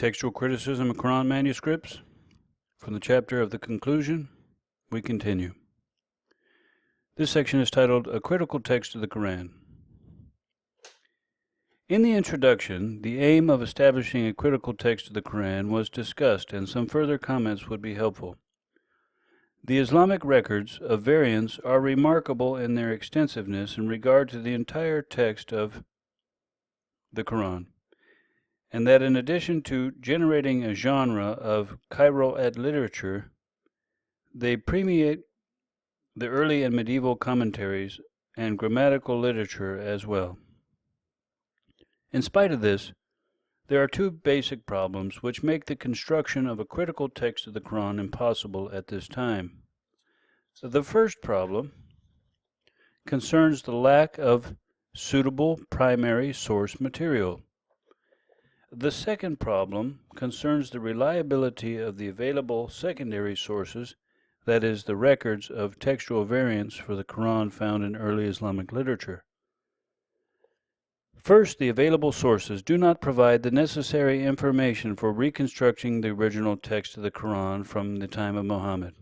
Textual Criticism of Quran Manuscripts. From the chapter of the conclusion, we continue. This section is titled, A Critical Text of the Quran. In the introduction, the aim of establishing a critical text of the Quran was discussed, and some further comments would be helpful. The Islamic records of variants are remarkable in their extensiveness in regard to the entire text of the Quran, and that in addition to generating a genre of qira'at literature, they permeate the early and medieval commentaries and grammatical literature as well. In spite of this, there are two basic problems which make the construction of a critical text of the Quran impossible at this time. The first problem concerns the lack of suitable primary source material. The second problem concerns the reliability of the available secondary sources, that is, the records of textual variants for the Quran found in early Islamic literature. First, the available sources do not provide the necessary information for reconstructing the original text of the Quran from the time of Muhammad.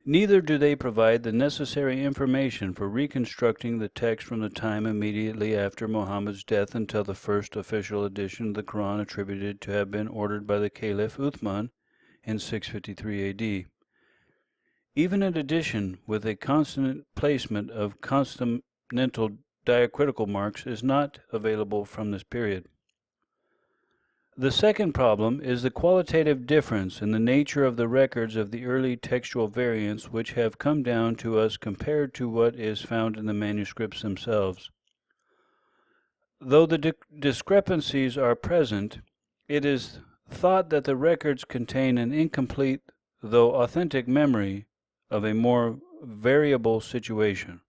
Neither do they provide the necessary information for reconstructing the text from the time immediately after Muhammad's death until the first official edition of the Quran attributed to have been ordered by the Caliph Uthman in 653 AD. Even an edition with a consonant placement of consonantal diacritical marks is not available from this period. The second problem is the qualitative difference in the nature of the records of the early textual variants which have come down to us compared to what is found in the manuscripts themselves. Though the discrepancies are present, it is thought that the records contain an incomplete, though authentic memory of a more variable situation.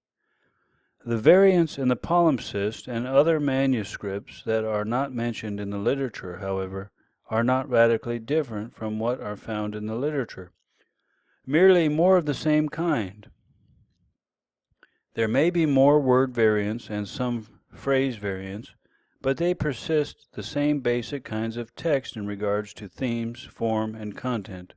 The variants in the palimpsest and other manuscripts that are not mentioned in the literature, however, are not radically different from what are found in the literature, merely more of the same kind. There may be more word variants and some phrase variants, but they persist the same basic kinds of text in regards to themes, form, and content.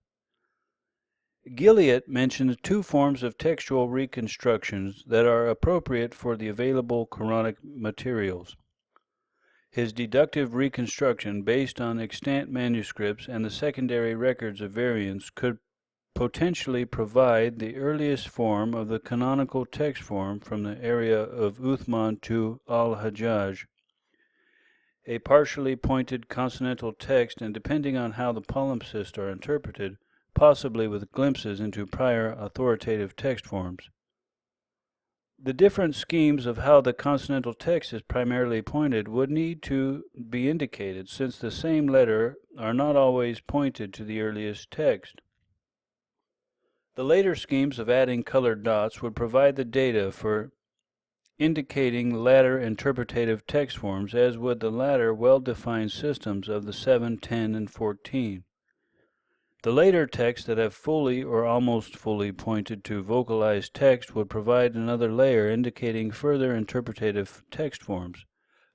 Gilead mentions two forms of textual reconstructions that are appropriate for the available Quranic materials. His deductive reconstruction based on extant manuscripts and the secondary records of variants could potentially provide the earliest form of the canonical text form from the area of Uthman to al-Hajjaj, a partially pointed consonantal text, and depending on how the palimpsests are interpreted, possibly with glimpses into prior authoritative text forms. The different schemes of how the consonantal text is primarily pointed would need to be indicated, since the same letter are not always pointed to the earliest text. The later schemes of adding colored dots would provide the data for indicating latter interpretative text forms, as would the latter well-defined systems of the 7, 10, and 14. The later texts that have fully or almost fully pointed to vocalized text would provide another layer indicating further interpretative text forms,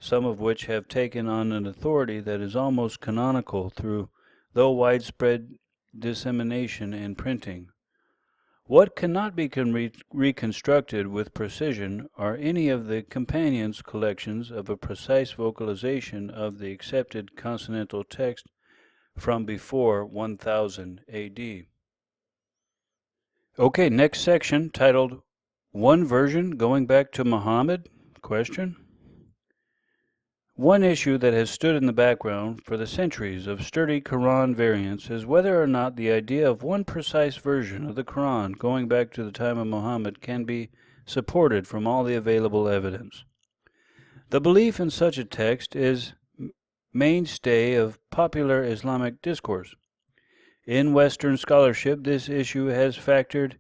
some of which have taken on an authority that is almost canonical though widespread dissemination and printing. What cannot be reconstructed with precision are any of the companions' collections of a precise vocalization of the accepted consonantal text from before 1000 AD. Okay, next section titled One Version Going Back to Muhammad? Question. One issue that has stood in the background for the centuries of sturdy Quran variants is whether or not the idea of one precise version of the Quran going back to the time of Muhammad can be supported from all the available evidence. The belief in such a text is mainstay of popular Islamic discourse. In Western scholarship, this issue has factored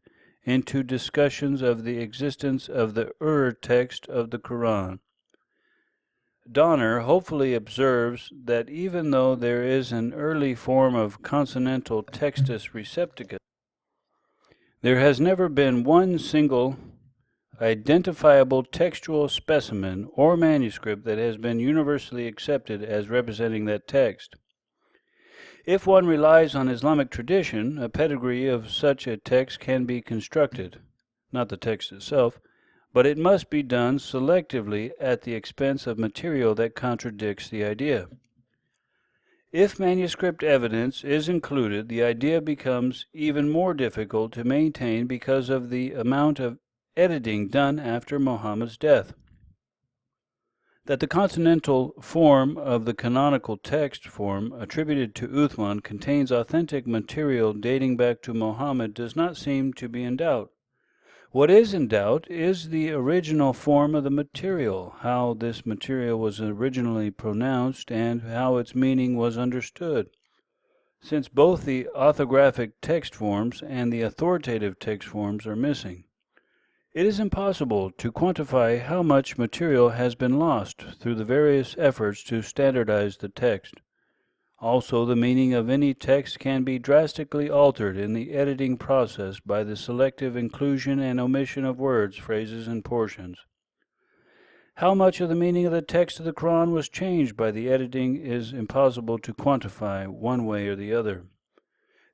into discussions of the existence of the text of the Quran. Donner hopefully observes that even though there is an early form of consonantal textus recepticus, there has never been one single identifiable textual specimen or manuscript that has been universally accepted as representing that text. If one relies on Islamic tradition, a pedigree of such a text can be constructed, not the text itself, but it must be done selectively at the expense of material that contradicts the idea. If manuscript evidence is included, the idea becomes even more difficult to maintain because of the amount of editing done after Muhammad's death. That the consonantal form of the canonical text form attributed to Uthman contains authentic material dating back to Muhammad does not seem to be in doubt. What is in doubt is the original form of the material, how this material was originally pronounced, and how its meaning was understood. Since both the orthographic text forms and the authoritative text forms are missing, it is impossible to quantify how much material has been lost through the various efforts to standardize the text. Also, the meaning of any text can be drastically altered in the editing process by the selective inclusion and omission of words, phrases, and portions. How much of the meaning of the text of the Quran was changed by the editing is impossible to quantify one way or the other.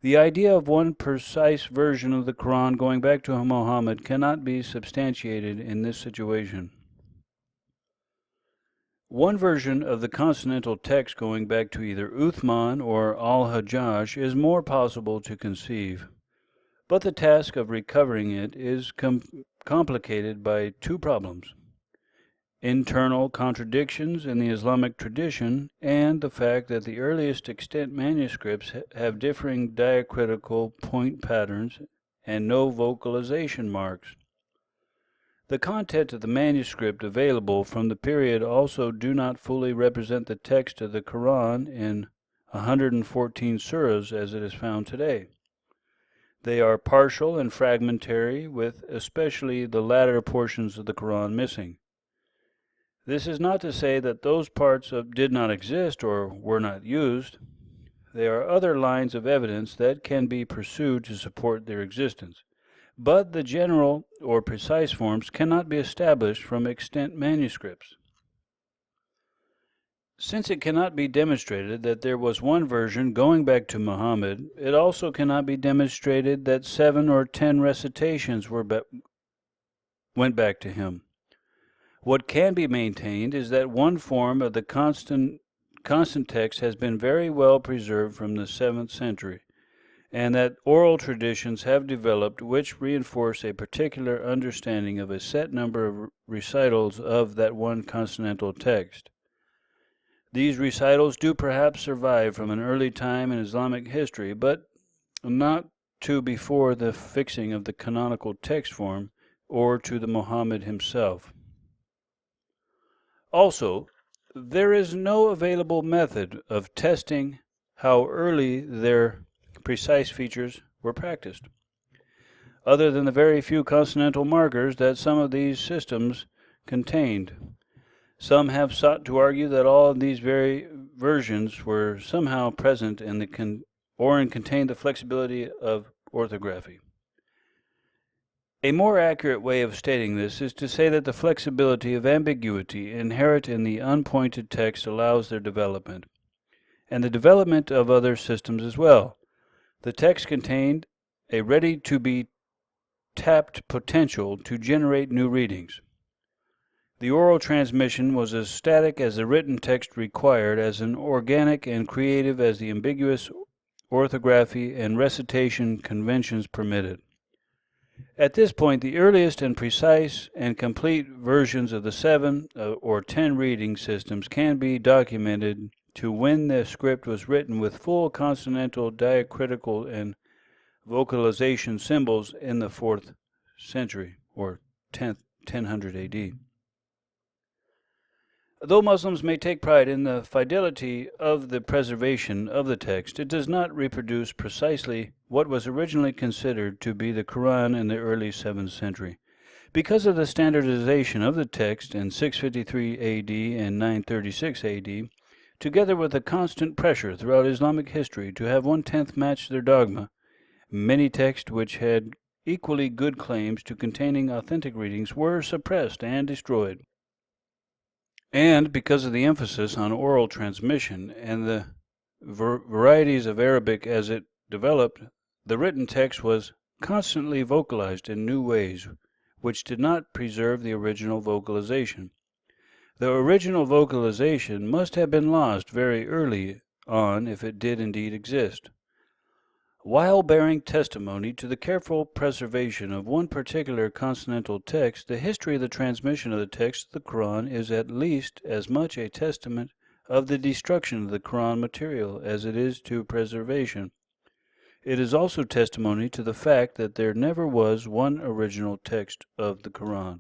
The idea of one precise version of the Quran going back to Muhammad cannot be substantiated in this situation. One version of the consonantal text going back to either Uthman or al-Hajjaj is more possible to conceive, but the task of recovering it is complicated by two problems: internal contradictions in the Islamic tradition and the fact that the earliest extant manuscripts have differing diacritical point patterns and no vocalization marks. The content of the manuscript available from the period also do not fully represent the text of the Quran in 114 surahs as it is found today. They are partial and fragmentary, with especially the latter portions of the Quran missing. This is not to say that those parts did not exist or were not used. There are other lines of evidence that can be pursued to support their existence, but the general or precise forms cannot be established from extant manuscripts. Since it cannot be demonstrated that there was one version going back to Muhammad, it also cannot be demonstrated that 7 or 10 recitations went back to him. What can be maintained is that one form of the constant text has been very well preserved from the 7th century, and that oral traditions have developed which reinforce a particular understanding of a set number of recitals of that one consonantal text. These recitals do perhaps survive from an early time in Islamic history, but not to before the fixing of the canonical text form or to the Muhammad himself. Also, there is no available method of testing how early their precise features were practiced, other than the very few consonantal markers that some of these systems contained. Some have sought to argue that all of these very versions were somehow present in contained the flexibility of orthography. A more accurate way of stating this is to say that the flexibility of ambiguity inherent in the unpointed text allows their development, and the development of other systems as well. The text contained a ready-to-be-tapped potential to generate new readings. The oral transmission was as static as the written text required, as organic and creative as the ambiguous orthography and recitation conventions permitted. At this point, the earliest and precise and complete versions of the 7 or 10 reading systems can be documented to when the script was written with full consonantal, diacritical, and vocalization symbols in the 4th century, or 1000 AD. Though Muslims may take pride in the fidelity of the preservation of the text, it does not reproduce precisely what was originally considered to be the Quran in the early 7th century. Because of the standardization of the text in 653 AD and 936 AD, together with the constant pressure throughout Islamic history to have 1/10 match their dogma, many texts which had equally good claims to containing authentic readings were suppressed and destroyed. And because of the emphasis on oral transmission and the varieties of Arabic as it developed, the written text was constantly vocalized in new ways, which did not preserve the original vocalization. The original vocalization must have been lost very early on if it did indeed exist. While bearing testimony to the careful preservation of one particular consonantal text, the history of the transmission of the text of the Quran is at least as much a testament of the destruction of the Quran material as it is to preservation. It is also testimony to the fact that there never was one original text of the Quran.